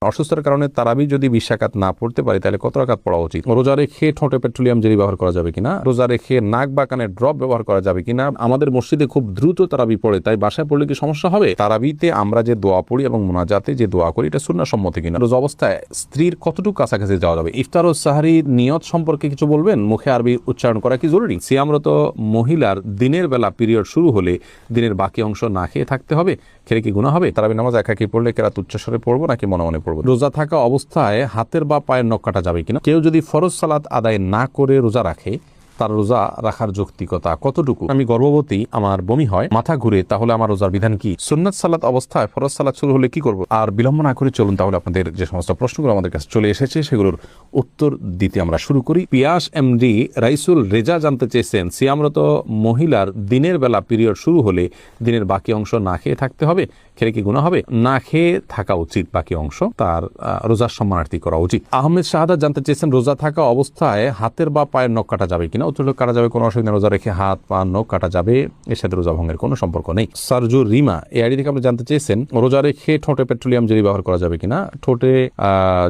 অসুস্থতার কারণে তারাবি যদি 20 রাকাত না পড়তে পারি তাহলে কত রাকাত পড়া উচিত? রোজা রেখে ঠোঁটে পেট্রোলিয়াম জেলি ব্যবহার করা যাবে কিনা? রোজা রেখে নাক বা কানে ড্রপ ব্যবহার করা যাবে কিনা? আমাদের মসজিদে খুব দ্রুত তারাবি পড়ে, তাই বাসায় পড়লে কি সমস্যা হবে? তারাবিতে আমরা যে দোয়া পড়ি এবং মুনাজাতে যে দোয়া করি এটা সুন্নাহ সম্মত কিনা? রোজা অবস্থায় স্ত্রীর কতটুকু কাছাকাছি যাওয়া যাবে? ইফতার ও সাহরি নিয়ত সম্পর্কে কিছু বলবেন? মুখে আরবি উচ্চারণ করা কি জরুরি? সিয়ামরত মহিলার দিনের বেলা পিরিয়ড শুরু হলে দিনের বাকি অংশ না খেয়ে থাকতে হবে, খেলে কি গুনাহ হবে? তারাবি নামাজ একাকি পড়লে কেরাত উচ্চস্বরে পড়বো নাকি মনে মনে পড়বো? রোজা থাকা অবস্থায় হাতের বা পায়ের নখ কাটা যাবে কিনা? কেউ যদি ফরজ সালাত আদায় না করে রোজা রাখে, তার রোজা রাখার যৌক্তিকতা কতটুকু? আমি গর্ভবতী, আমার বমি হয়, মাথা ঘুরে, তাহলে আমার রোজার বিধান কি? সুন্নাত সালাত অবস্থায় ফরজ সালাত শুরু হলে কি করব? আর বিলম্ব না করে চলুন তাহলে আপনাদের যে সমস্ত প্রশ্নগুলো আমাদের কাছে চলে এসেছে সেগুলোর উত্তর দিতে আমরা শুরু করি। পিয়াস এমডি রাইসুল রেজা জানতে চেয়েছেন, সিয়ামরত মহিলার দিনের বেলা পিরিয়ড শুরু হলে দিনের বাকি অংশ না খেয়ে থাকতে হবে, খেলে কি গুনাহ হবে? না খেয়ে থাকা উচিত, বাকি অংশ তার রোজার সম্মানার্থী করা উচিত। আহমেদ শাহাদাত জানতে চেয়েছেন, রোজা থাকা অবস্থায় হাতের বা পায়ের নখ কাটা যাবে কিনা? উত্তর কাটা যাবে, কোনো অসুবিধা। রোজা রেখে হাত পা নখ কাটা যাবে, এর সাথে রোজা ভঙ্গের কোনো সম্পর্ক নেই। সারজু রিমা এই আইডি থেকে আপনি জানতে চেয়েছেন, রোজা রেখে ঠোঁটে পেট্রোলিয়াম জেলি ব্যবহার করা যাবে কিনা? ঠোঁটে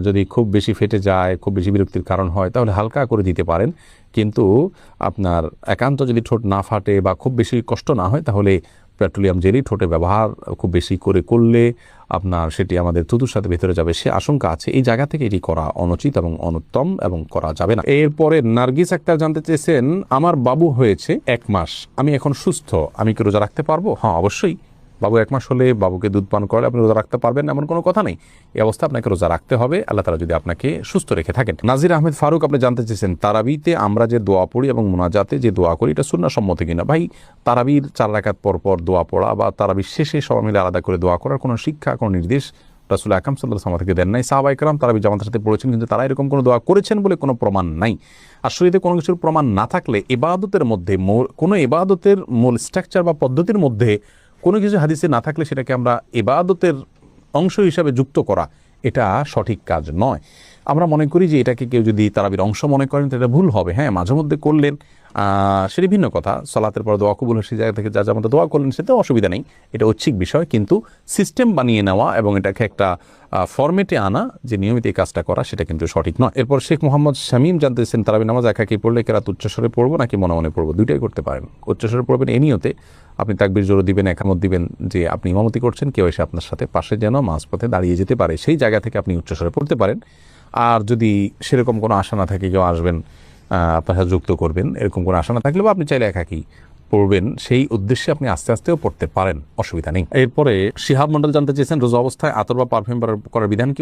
যদি খুব বেশি ফেটে যায়, খুব বেশি বিরক্তির কারণ হয়, তাহলে হালকা করে দিতে পারেন, কিন্তু আপনার একান্ত যদি ঠোঁট না ফাটে বা খুব বেশি কষ্ট না হয় তাহলে পেট্রোলিয়াম জেলি ঠোঁটে ব্যবহার খুব বেশি করে করলে আপনার সেটি আমাদের থুতুর সাথে ভেতরে যাবে, সে আশঙ্কা আছে। এই জায়গা থেকে এটি করা অনুচিত এবং অনুত্তম এবং করা যাবে না। এরপরে নার্গিস আক্তার জানতে চেয়েছেন, আমার বাবু হয়েছে 1 মাস, আমি এখন সুস্থ, আমি কি রোজা রাখতে পারবো? হ্যাঁ, অবশ্যই। বাবু 1 মাস হলে বাবুকে দুধ পান করলে আপনি রোজা রাখতে পারবেন এমন কোনো কথা নেই। এই অবস্থা আপনাকে রোজা রাখতে হবে, আল্লাহ তাআলা যদি আপনাকে সুস্থ রেখে থাকেন। নাজির আহমেদ ফারুক আপনি জানতে চেয়েছেন, তারাবিতে আমরা যে দোয়া পড়ি এবং মুনাজাতে যে দোয়া করি এটা সুন্নাহ সম্মত কিনা? ভাই, তারাবির 4 রাকাত পর পর দোয়া পড়া বা তারাবির শেষে সবাই মিলে আলাদা করে দোয়া করার কোনো শিক্ষা, কোনো নির্দেশ রাসূল আকরাম সাল্লাল্লাহু আলাইহি ওয়াসাল্লাম থেকে দেন নাই। সাহাবায়ে কেরাম তারাবি জামাতের সাথে পড়েছেন, কিন্তু তারা এরকম কোনো দোয়া করেছেন বলে কোনো প্রমাণ নাই। আর শরীয়তে কোনো কিছুর প্রমাণ না থাকলে ইবাদতের মধ্যে কোনো ইবাদতের মূল স্ট্রাকচার বা পদ্ধতির মধ্যে কোনো কিছু হাদিসে না থাকলে সেটাকে আমরা ইবাদতের অংশ হিসাবে যুক্ত করা, এটা সঠিক কাজ নয়। আমরা মনে করি যে এটাকে কেউ যদি তারাবির অংশ মনে করেন এটা ভুল হবে। হ্যাঁ, মাঝে মধ্যে করলেন সেটি ভিন্ন কথা, সালাতের পর দোয়া কবুল সেই জায়গা থেকে যা যা মতো দোয়া করলেন সেটাও অসুবিধা নেই, এটা ঐচ্ছিক বিষয়। কিন্তু সিস্টেম বানিয়ে নেওয়া এবং এটাকে একটা ফরম্যাটে আনা যে নিয়মিত এই কাজটা করা, সেটা কিন্তু সঠিক নয়। এরপর শেখ মোহাম্মদ শামীম জানতেছেন, তারাবি নামাজ একাকি পড়লে কেরাত উচ্চস্বরে পড়বো নাকি মনে মনে পড়বো? দুইটাই করতে পারেন। উচ্চস্বরে পড়বেন এই নিয়তে, আপনি তাকবীর জোরে দিবেন, একামত দিবেন যে আপনি ইমামতি করছেন, কেউ এসে আপনার সাথে পাশে যেন মাঝপথে দাঁড়িয়ে যেতে পারে, সেই জায়গা থেকে আপনি উচ্চস্বরে পড়তে পারেন। আর যদি সেরকম কোনো আশা না থাকে, কেউ আসবেন আপনার সাথে যুক্ত করবেন, এরকম কোনো আশা না থাকলে বা আপনি চাইলে একাকি পড়বেন, সেই উদ্দেশ্যে আপনি আস্তে আস্তেও পড়তে পারেন, অসুবিধা নেই। এরপরে শিহাব মন্ডল জানতে চেয়েছেন, রোজা অবস্থায় আতর বা পারফিউম করার বিধান কি?